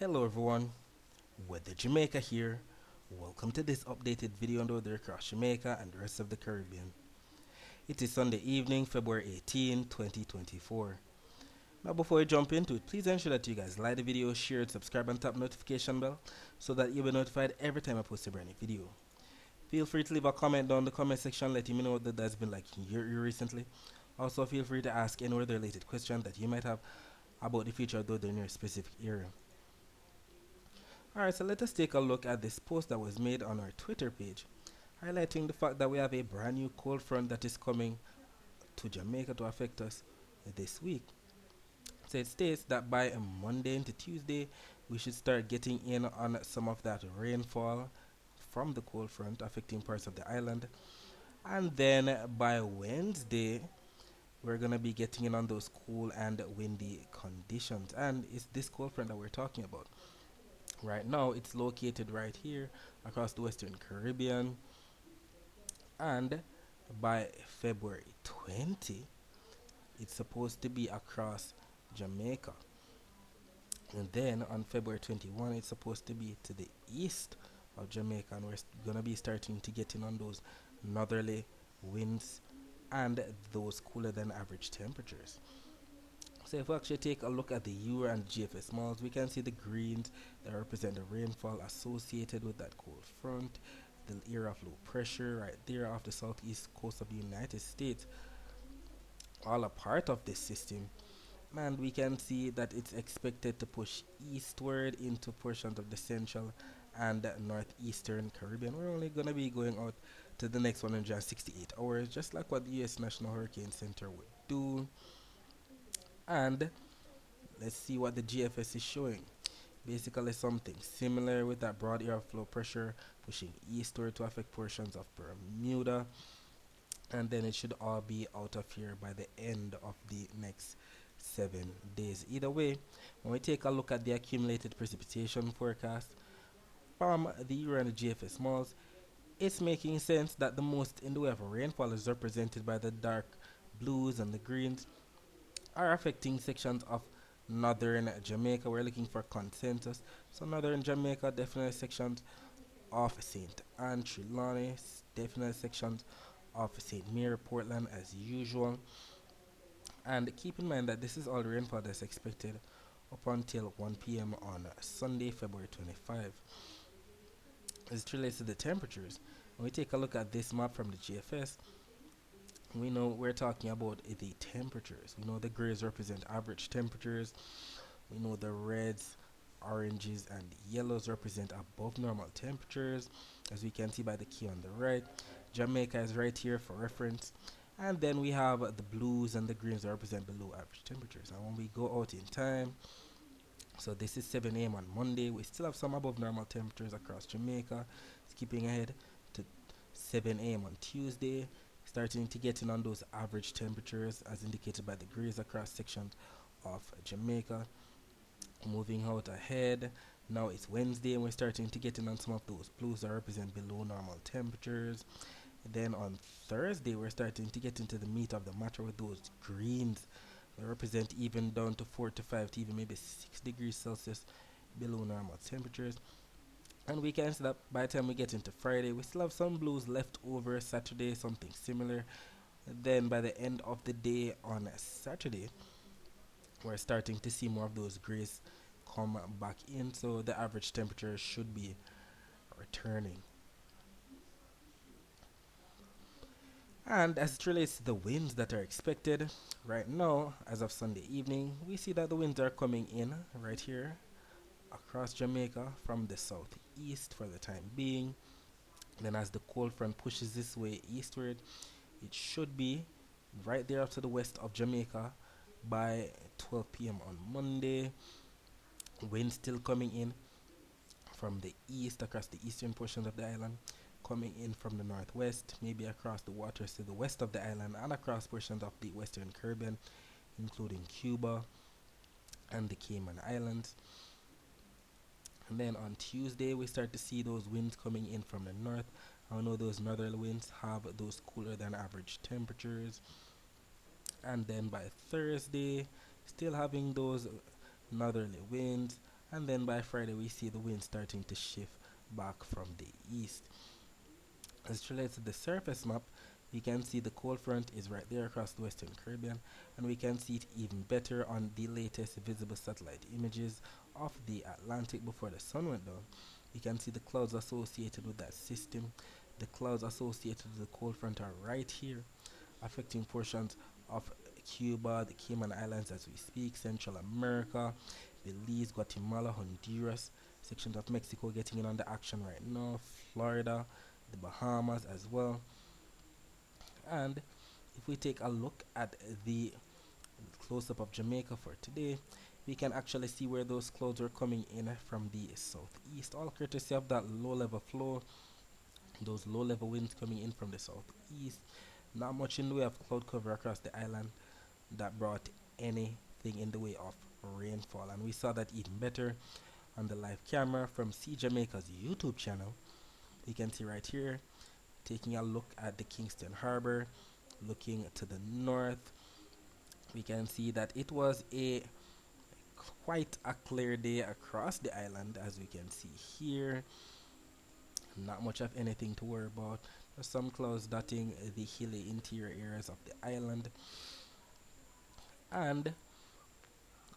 Hello everyone, Weather Jamaica here. Welcome to this updated video on the weather across Jamaica and the rest of the Caribbean. It is Sunday evening, February 18, 2024. Now before we jump into it, please ensure that you guys like the video, share it, subscribe and tap notification bell so that you'll be notified every time I post a brand new video. Feel free to leave a comment down in the comment section letting me know what that's been like in your ear recently. Also feel free to ask any weather related question that you might have about the future of the weather in your specific area. Alright, so let us take a look at this post that was made on our Twitter page, highlighting the fact that we have a brand new cold front that is coming to Jamaica to affect us this week. So it states that by Monday into Tuesday, we should start getting in on some of that rainfall from the cold front affecting parts of the island. And then by Wednesday, we're going to be getting in on those cool and windy conditions. And it's this cold front that we're talking about. Right now, it's located right here across the Western Caribbean, and by February 20, it's supposed to be across Jamaica. And then on February 21, it's supposed to be to the east of Jamaica, and we're gonna be starting to get in on those northerly winds and those cooler than average temperatures. So if we actually take a look at the Euro and GFS models, we can see the greens that represent the rainfall associated with that cold front, the area of low pressure right there off the southeast coast of the United States, all a part of this system. And we can see that it's expected to push eastward into portions of the central and northeastern Caribbean. We're only going to be going out to the next 168 hours, just like what the U.S. National Hurricane Center would do. And let's see what the GFS is showing. Basically something similar with that broad area of low pressure pushing eastward to affect portions of Bermuda, and then it should all be out of here by the end of the next 7 days. Either way, when we take a look at the accumulated precipitation forecast from the Euro and the GFS models, it's making sense that the most in the way of rainfall is represented by the dark blues and the greens are affecting sections of northern Jamaica. We're looking for consensus. So northern Jamaica, definitely sections of St. Anne, Trelawney, definitely sections of St. Mary, Portland as usual. And keep in mind that this is all the rainfall that's expected up until 1 p.m. on Sunday, February 25. As it relates to the temperatures, when we take a look at this map from the GFS, we know we're talking about the temperatures. We know the grays represent average temperatures. We know the reds, oranges, and yellows represent above normal temperatures, as we can see by the key on the right. Jamaica is right here for reference. And then we have the blues and the greens that represent below average temperatures. And when we go out in time, so this is 7 a.m. on Monday, we still have some above normal temperatures across Jamaica. Skipping ahead to 7 a.m. on Tuesday, starting to get in on those average temperatures as indicated by the grays across sections of Jamaica. Moving out ahead, now it's Wednesday and we're starting to get in on some of those blues that represent below normal temperatures. Then on Thursday, we're starting to get into the meat of the matter with those greens that represent even down to 4 to 5 to even maybe 6 degrees Celsius below normal temperatures. And we can see that by the time we get into Friday, we still have some blues left over. Saturday, something similar. Then by the end of the day on Saturday, we're starting to see more of those grays come back in. So the average temperature should be returning. And as it relates to the winds that are expected, right now, as of Sunday evening, we see that the winds are coming in right here across Jamaica from the southeast for the time being. Then as the cold front pushes this way eastward, it should be right there up to the west of Jamaica by 12 p.m. on Monday. Wind still coming in from the east across the eastern portions of the island, coming in from the northwest, maybe across the waters to the west of the island and across portions of the Western Caribbean, including Cuba and the Cayman Islands. And then on Tuesday, we start to see those winds coming in from the north. I know those northerly winds have those cooler than average temperatures. And then by Thursday, still having those northerly winds and then by Friday we see the wind starting to shift back from the east. As it relates to the surface map, we can see the cold front is right there across the Western Caribbean, and we can see it even better on the latest visible satellite images of the Atlantic before the sun went down. We can see the clouds associated with that system. The clouds associated with the cold front are right here, affecting portions of Cuba, the Cayman Islands as we speak, Central America, Belize, Guatemala, Honduras, sections of Mexico getting in on the action right now, Florida, the Bahamas as well. And if we take a look at the close up of Jamaica for today, we can actually see where those clouds are coming in from the southeast, all courtesy of that low level flow, those low level winds coming in from the southeast. Not much in the way of cloud cover across the island that brought anything in the way of rainfall, and we saw that even better on the live camera from See Jamaica's YouTube channel. You can see right here, taking a look at the Kingston Harbor, looking to the north, we can see that it was a quite a clear day across the island, as we can see here. Not much of anything to worry about. There's some clouds dotting the hilly interior areas of the island. And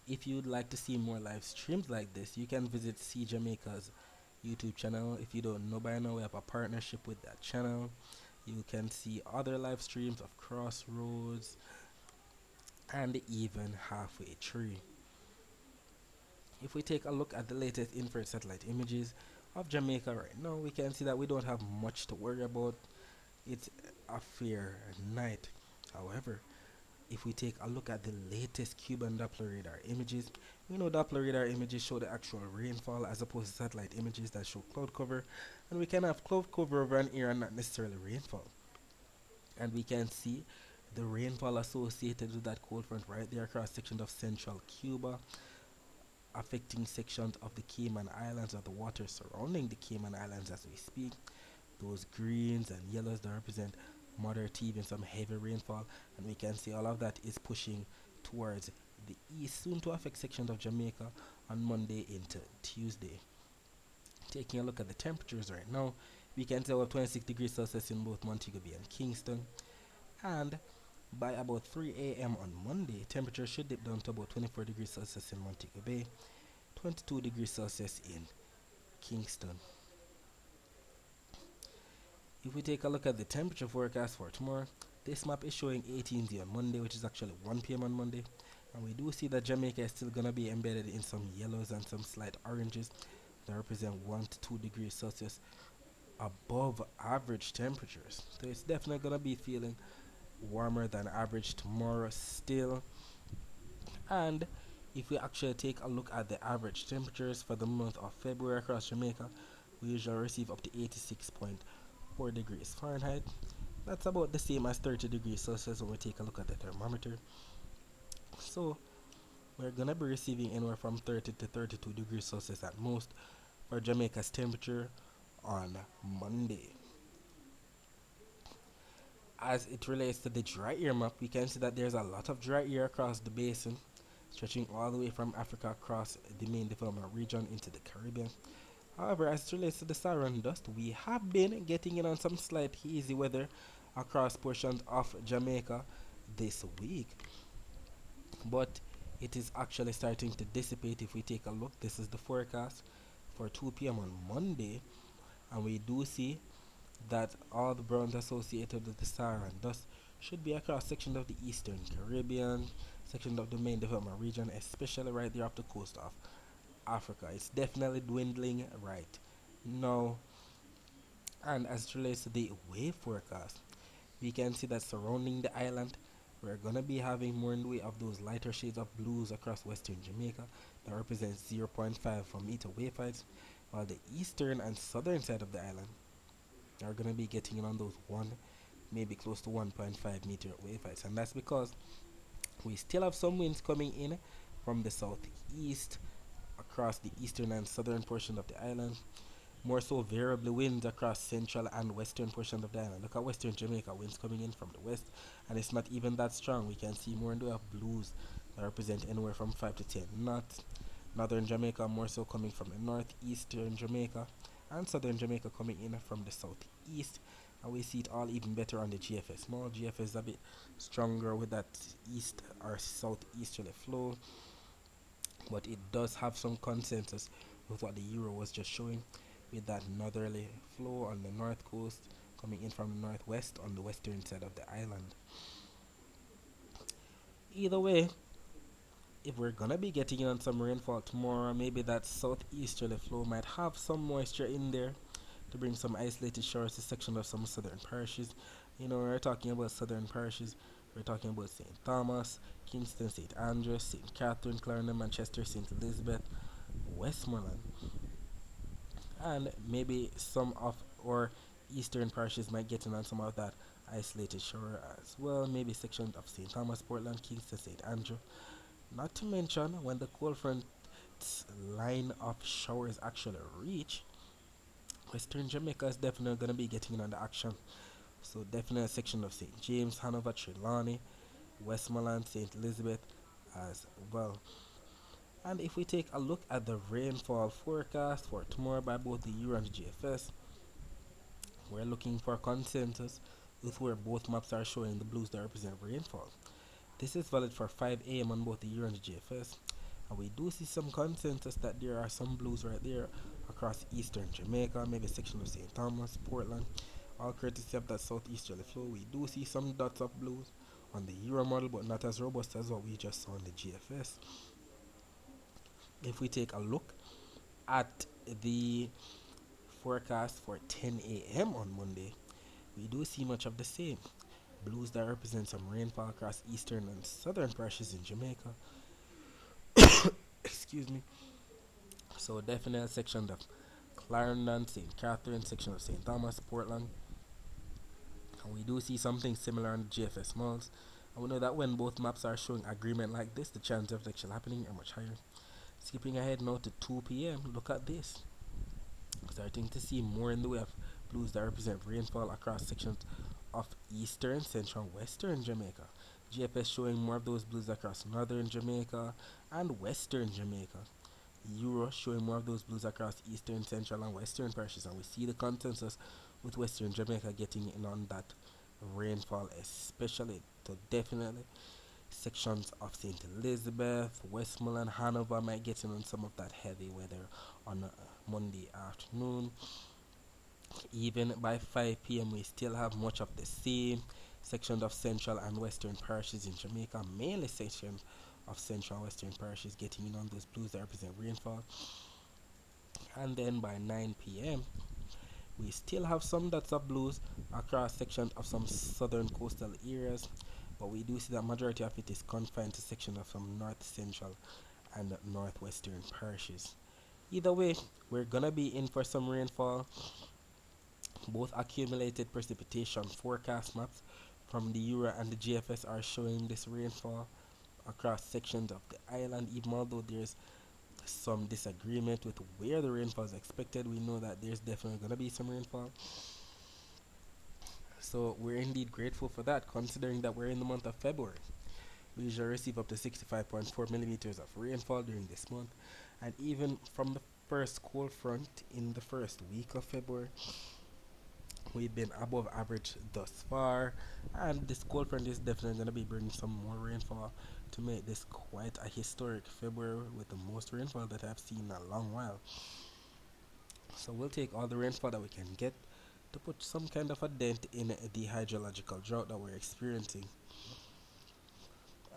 if you'd like to see more live streams like this, you can visit See Jamaica's YouTube channel. If you don't know by now, we have a partnership with that channel. You can see other live streams of Crossroads and even Halfway Tree. If we take a look at the latest infrared satellite images of Jamaica right now, we can see that we don't have much to worry about. It's a fair night. However, if we take a look at the latest Cuban Doppler radar images, we know Doppler radar images show the actual rainfall as opposed to satellite images that show cloud cover, and we can have cloud cover over an area and not necessarily rainfall. And we can see the rainfall associated with that cold front right there across sections of central Cuba, affecting sections of the Cayman Islands or the water surrounding the Cayman Islands as we speak. Those greens and yellows that represent moderate, even some heavy rainfall, and we can see all of that is pushing towards the east, soon to affect sections of Jamaica on Monday into Tuesday. Taking a look at the temperatures right now, we can see about 26 degrees Celsius in both Montego Bay and Kingston, and by about 3 a.m. on Monday, temperature should dip down to about 24 degrees Celsius in Montego Bay, 22 degrees Celsius in Kingston. If we take a look at the temperature forecast for tomorrow, this map is showing 18 on Monday, which is actually 1 p.m. on Monday. And we do see that Jamaica is still going to be embedded in some yellows and some slight oranges that represent 1 to 2 degrees Celsius above average temperatures. So it's definitely going to be feeling warmer than average tomorrow still. And if we actually take a look at the average temperatures for the month of February across Jamaica, we usually receive up to 86.4 degrees Fahrenheit. That's about the same as 30 degrees Celsius when we take a look at the thermometer. So we're gonna be receiving anywhere from 30 to 32 degrees Celsius at most for Jamaica's temperature on Monday. As it relates to the dry air map, we can see that there's a lot of dry air across the basin, stretching all the way from Africa across the main development region into the Caribbean. However, as it relates to the Saharan dust, we have been getting in on some slight hazy weather across portions of Jamaica this week, but it is actually starting to dissipate. If we take a look, this is the forecast for 2 p.m. on Monday, and we do see that all the browns associated with the Saharan dust should be across sections of the Eastern Caribbean, sections of the main development region, especially right there off the coast of Africa. It's definitely dwindling right now. And as it relates to the wave forecast, we can see that surrounding the island, we're gonna be having more in the way of those lighter shades of blues across western Jamaica that represents 0.5 meter wave heights, while the eastern and southern side of the island are gonna be getting in on those 1, maybe close to 1.5 meter wave heights, and that's because we still have some winds coming in from the southeast across the eastern and southern portion of the island. More so variable winds across central and western portion of the island. Look at western Jamaica, winds coming in from the west, and it's not even that strong. We can see more in the way of blues that represent anywhere from 5 to 10 knots. Northern Jamaica more so coming from the northeastern Jamaica, and southern Jamaica coming in from the southeast. And we see it all even better on the GFS. More GFS is a bit stronger with that east or southeasterly flow, but it does have some consensus with what the Euro was just showing, with that northerly flow on the north coast coming in from the northwest on the western side of the island. Either way, if we're gonna be getting on some rainfall tomorrow, maybe that southeasterly flow might have some moisture in there to bring some isolated showers to section of some southern parishes. You know, we're talking about southern parishes. We're talking about St. Thomas, Kingston, St. Andrews, St. Catherine, Clarendon, Manchester, St. Elizabeth, Westmoreland, and maybe some of our eastern parishes might get in on some of that isolated shower as well. Maybe sections of St. Thomas, Portland, Kingston, St. Andrew. Not to mention when the cold front's line of showers actually reach, Western Jamaica is definitely going to be getting in on the action. So definitely a section of St. James, Hanover, Trelawney, Westmoreland, St. Elizabeth as well. And if we take a look at the rainfall forecast for tomorrow by both the Euro and the GFS, we're looking for consensus with where both maps are showing the blues that represent rainfall. This is valid for 5 a.m. on both the Euro and the GFS. And we do see some consensus that there are some blues right there across eastern Jamaica, maybe a section of St. Thomas, Portland, all courtesy of that southeasterly flow. We do see some dots of blues on the Euro model, but not as robust as what we just saw on the GFS. If we take a look at the forecast for 10 a.m. on Monday, we do see much of the same. Blues that represent some rainfall across eastern and southern parishes in Jamaica. Excuse me. So definitely a section of Clarendon, St. Catherine, section of St. Thomas, Portland. And we do see something similar on the GFS malls. And we know that when both maps are showing agreement like this, the chances of actually happening are much higher. Skipping ahead now to 2 p.m., look at this. Starting to see more in the way of blues that represent rainfall across sections of eastern, central, and western Jamaica. GFS showing more of those blues across northern Jamaica and western Jamaica. Euro showing more of those blues across eastern, central, and western parishes, and we see the consensus with western Jamaica getting in on that rainfall, especially. So definitely sections of St. Elizabeth, Westmoreland, Hanover might get in on some of that heavy weather on Monday afternoon. Even by 5 p.m., we still have much of the same sections of central and western parishes in Jamaica, mainly sections of central and western parishes getting in on those blues that represent rainfall. And then by 9 p.m., we still have some dots of blues across sections of some southern coastal areas, but we do see that majority of it is confined to sections of some north central and northwestern parishes. Either way, we're gonna be in for some rainfall. Both accumulated precipitation forecast maps from the Euro and the GFS are showing this rainfall across sections of the island. Even although there's some disagreement with where the rainfall is expected, we know that there's definitely going to be some rainfall. So we're indeed grateful for that, considering that we're in the month of February. We usually receive up to 65.4 millimeters of rainfall during this month, and even from the first cold front in the first week of February, we've been above average thus far, and this cold front is definitely going to be bringing some more rainfall to make this quite a historic February with the most rainfall that I've seen in a long while. So we'll take all the rainfall that we can get to put some kind of a dent in the hydrological drought that we're experiencing.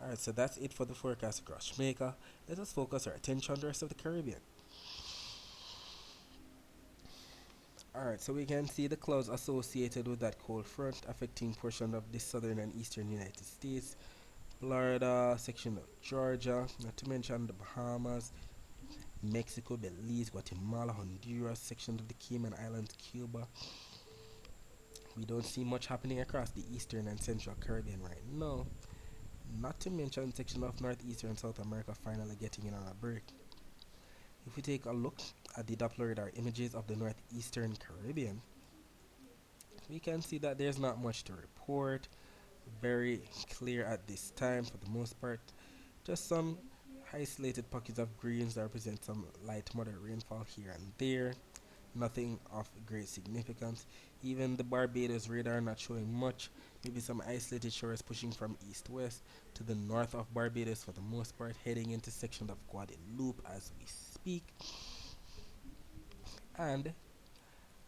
Alright, so that's it for the forecast across Jamaica. Let us focus our attention on the rest of the Caribbean. Alright, so we can see the clouds associated with that cold front affecting portion of the southern and eastern United States, Florida, section of Georgia, not to mention the Bahamas, Mexico, Belize, Guatemala, Honduras, sections of the Cayman Islands, Cuba. We don't see much happening across the eastern and central Caribbean right now, not to mention section of northeastern South America finally getting in on a break. If we take a look at the Doppler radar images of the northeastern Caribbean, we can see that there's not much to report. Very clear at this time for the most part. Just some isolated pockets of greens that represent some light moderate rainfall here and there. Nothing of great significance. Even the Barbados radar not showing much. Maybe some isolated showers pushing from east-west to the north of Barbados for the most part, heading into sections of Guadeloupe as we speak. And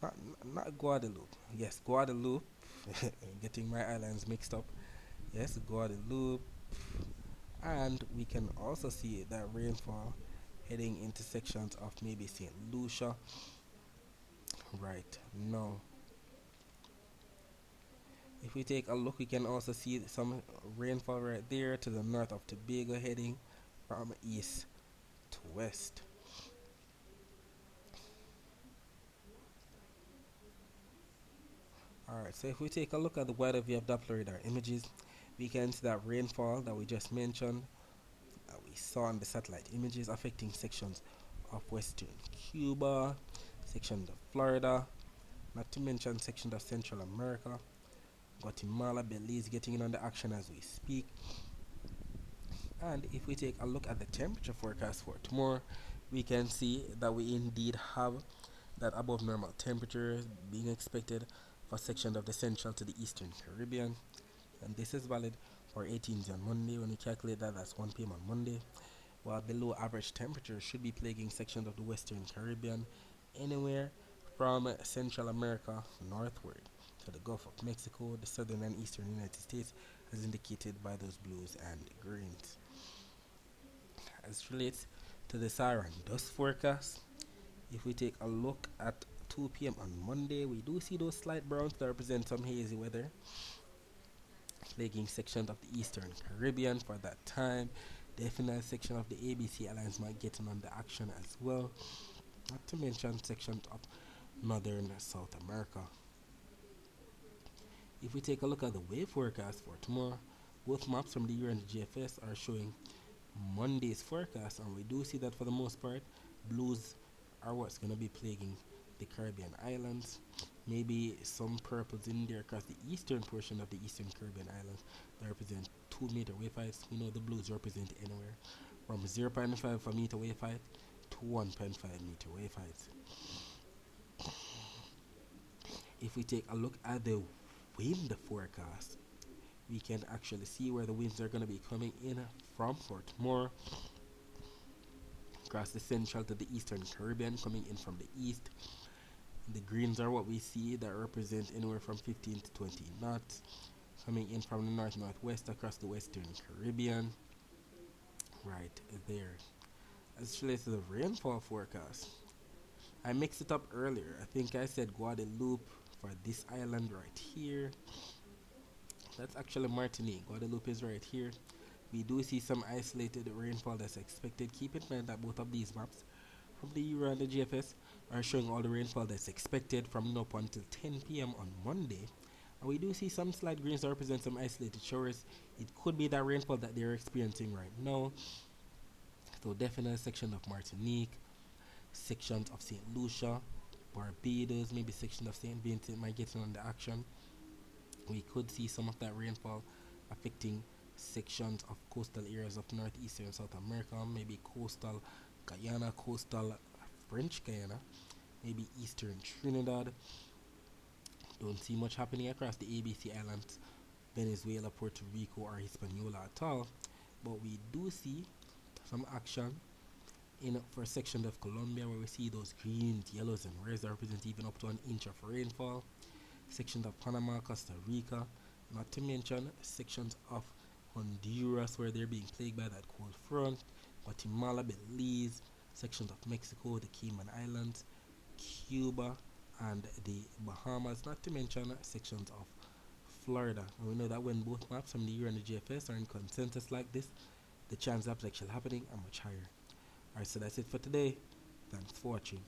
not, not Guadeloupe. Yes, Guadeloupe. Getting my islands mixed up. Yes, Guadeloupe. And we can also see that rainfall heading into sections of maybe St. Lucia right now. If we take a look, we can also see some rainfall right there to the north of Tobago, heading from east to west. Alright, so if we take a look at the wider view of Doppler radar images, we can see that rainfall that we just mentioned, that we saw in the satellite images, affecting sections of western Cuba, sections of Florida, not to mention sections of Central America, Guatemala, Belize getting in on the action as we speak. And if we take a look at the temperature forecast for tomorrow, we can see that we indeed have that above normal temperature being expected for sections of the central to the eastern Caribbean. And this is valid for 18s on Monday. When we calculate that, that's 1 p.m. on Monday. While below average temperature should be plaguing sections of the western Caribbean, anywhere from Central America northward to the Gulf of Mexico, the southern and eastern United States, as indicated by those blues and greens. As it relates to the Saharan dust forecast, if we take a look at 2 p.m. on Monday, we do see those slight browns that represent some hazy weather plaguing sections of the eastern Caribbean for that time. Definitely section of the ABC Alliance might get in on the action as well, not to mention sections of northern South America. If we take a look at the wave forecast for tomorrow, both maps from the Euro and the GFS are showing Monday's forecast, and we do see that for the most part, blues are what's going to be plaguing the Caribbean islands. Maybe some purples in there across the eastern portion of the eastern Caribbean islands that represent 2-meter wave heights. We know the blues represent anywhere from 0.5 meter wave height to 1.5 meter wave heights. If we take a look at the wind forecast, we can actually see where the winds are going to be coming in from for tomorrow. Across the central to the eastern Caribbean, coming in from the east. The greens are what we see that represent anywhere from 15 to 20 knots, coming in from the north-northwest across the western Caribbean. Right there. As it relates to the rainfall forecast, I mixed it up earlier. I think I said Guadeloupe for this island right here. That's actually Martinique. Guadeloupe is right here. We do see some isolated rainfall that's expected. Keep in mind that both of these maps from the Euro and the GFS are showing all the rainfall that's expected from now up until 10 p.m. on Monday. And we do see some slight greens that represent some isolated showers. It could be that rainfall that they're experiencing right now. So definitely a section of Martinique, sections of St. Lucia, Barbados, maybe section of St. Vincent might get in on the action. We could see some of that rainfall affecting sections of coastal areas of northeastern South America, maybe coastal Guyana, coastal French Guyana, maybe eastern Trinidad. Don't see much happening across the ABC Islands, Venezuela, Puerto Rico, or Hispaniola at all. But we do see some action in for sections of Colombia where we see those greens, yellows, and reds that represent even up to an inch of rainfall. Sections of Panama, Costa Rica, not to mention sections of Honduras where they're being plagued by that cold front, Guatemala, Belize, sections of Mexico, the Cayman Islands, Cuba, and the Bahamas, not to mention sections of Florida. And we know that when both maps from the Euro and the GFS are in consensus like this, the chance of actually happening are much higher. Alright, so that's it for today. Thanks for watching.